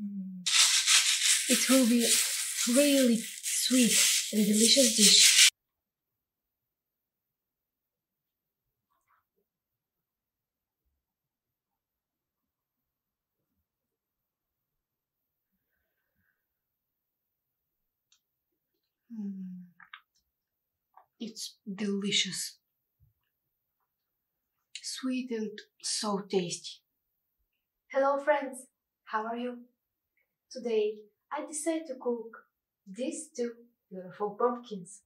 Mm. It will be really sweet and delicious dish. Mm. It's delicious, sweet and so tasty. Hello friends, how are you? Today I decided to cook these two beautiful pumpkins.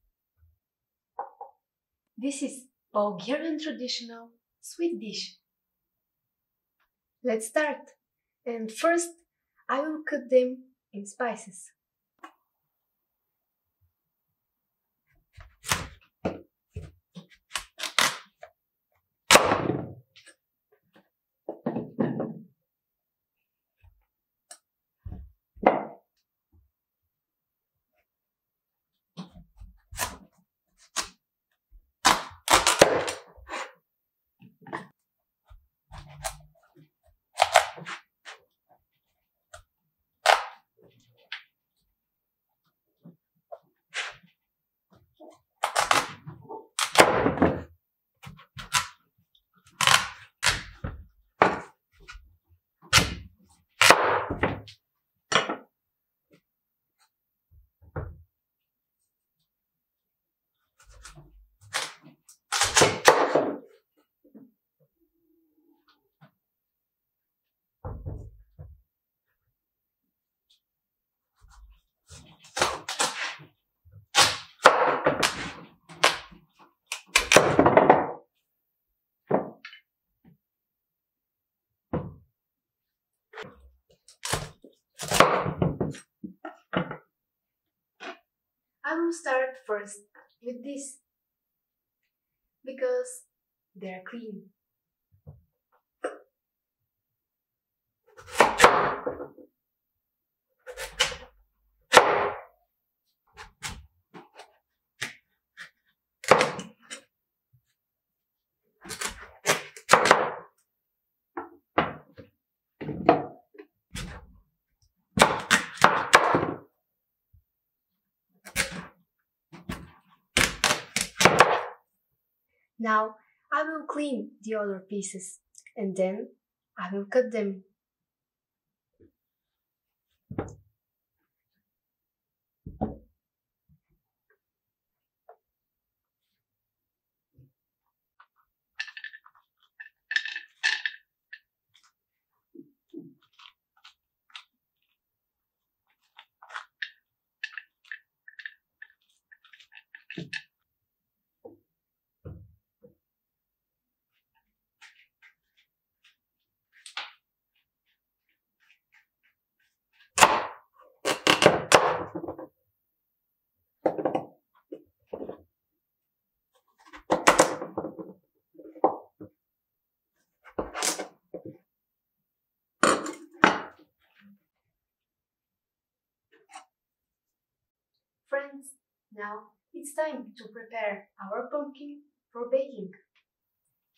This is Bulgarian traditional sweet dish. Let's start. And first I will cook them in spices. I will start first with this because they're clean. Now I will clean the other pieces and then I will cut them. Friends, now it's time to prepare our pumpkin for baking.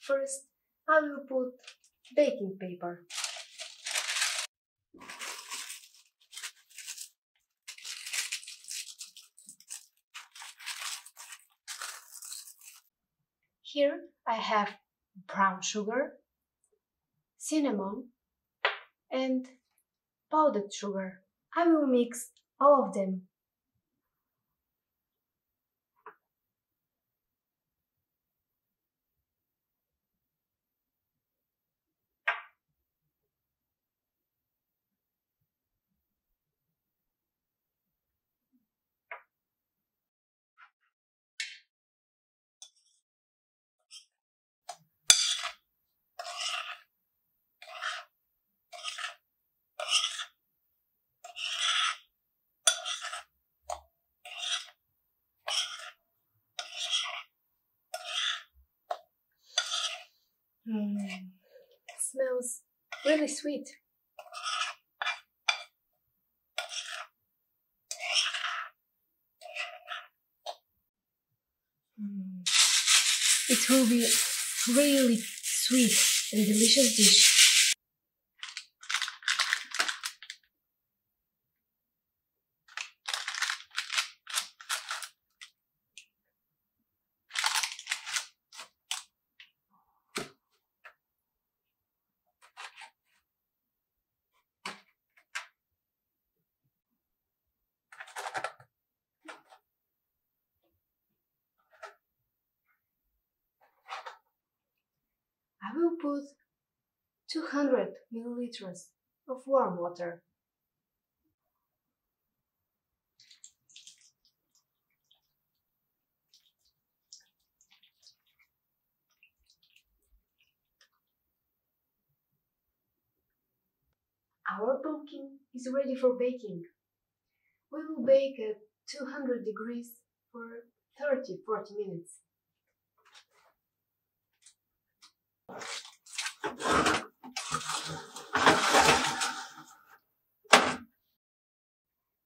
First, I will put baking paper. Here I have brown sugar, cinnamon, and powdered sugar. I will mix all of them. Smells really sweet. It will be really sweet and delicious dish. put 200 milliliters of warm water. Our pumpkin is ready for baking. We will bake at 200 degrees for 30-40 minutes.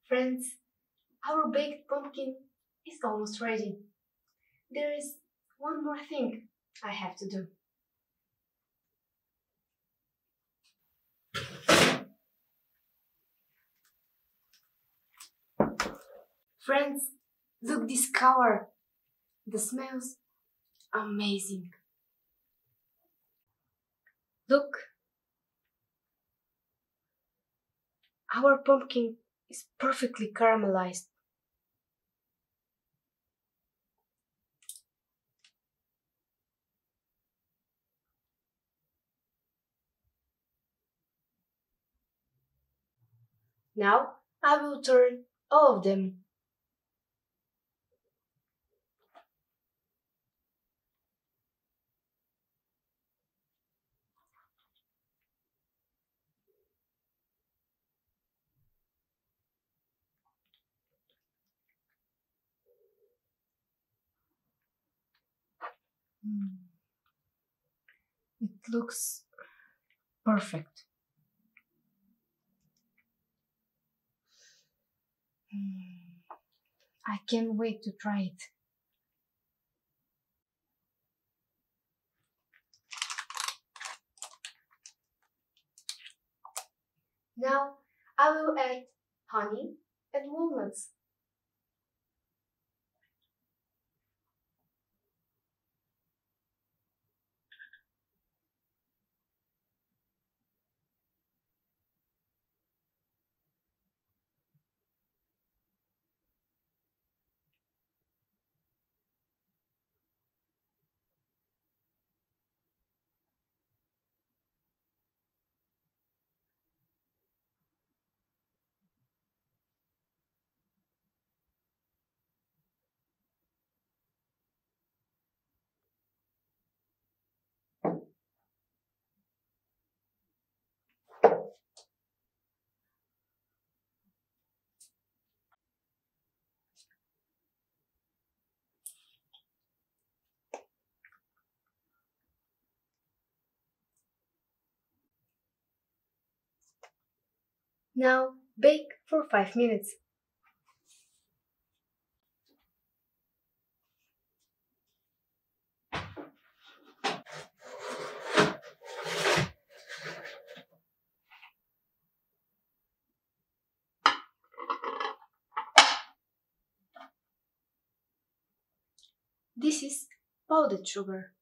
Friends, our baked pumpkin is almost ready. There is one more thing I have to do. Friends, look this color. The smells amazing. Look. Our pumpkin is perfectly caramelized. Now I will turn all of them. It looks perfect. I can't wait to try it. Now I will add honey and walnuts. Now bake for 5 minutes. This is powdered sugar.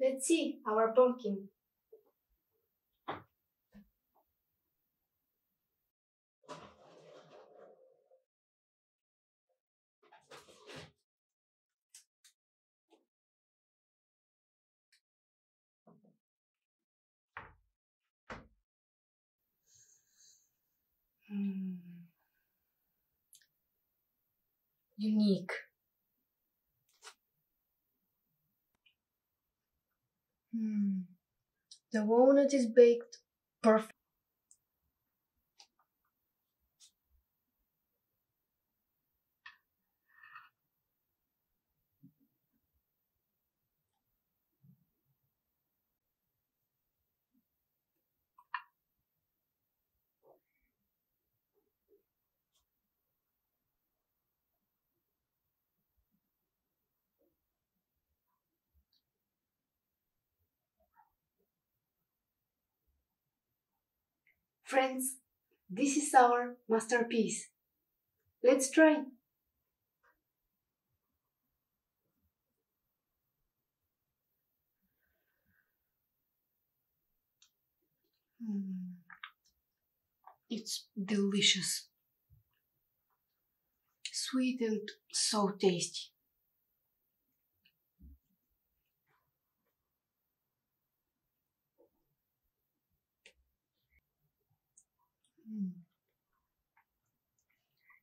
Let's see our pumpkin. Unique. The walnut is baked perfect. Friends, this is our masterpiece. Let's try. It's delicious. Sweet and so tasty.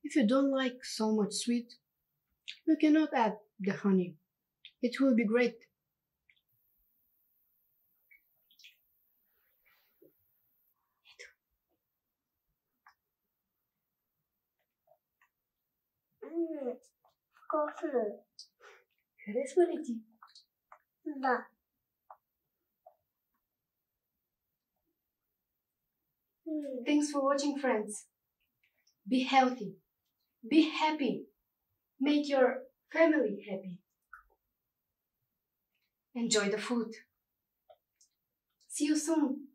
If you don't like so much sweet, you cannot add the honey. It will be great. Вкусно. Хорошо ли тебе? Да. Thanks for watching, friends. Be healthy. Be happy. Make your family happy. Enjoy the food. See you soon.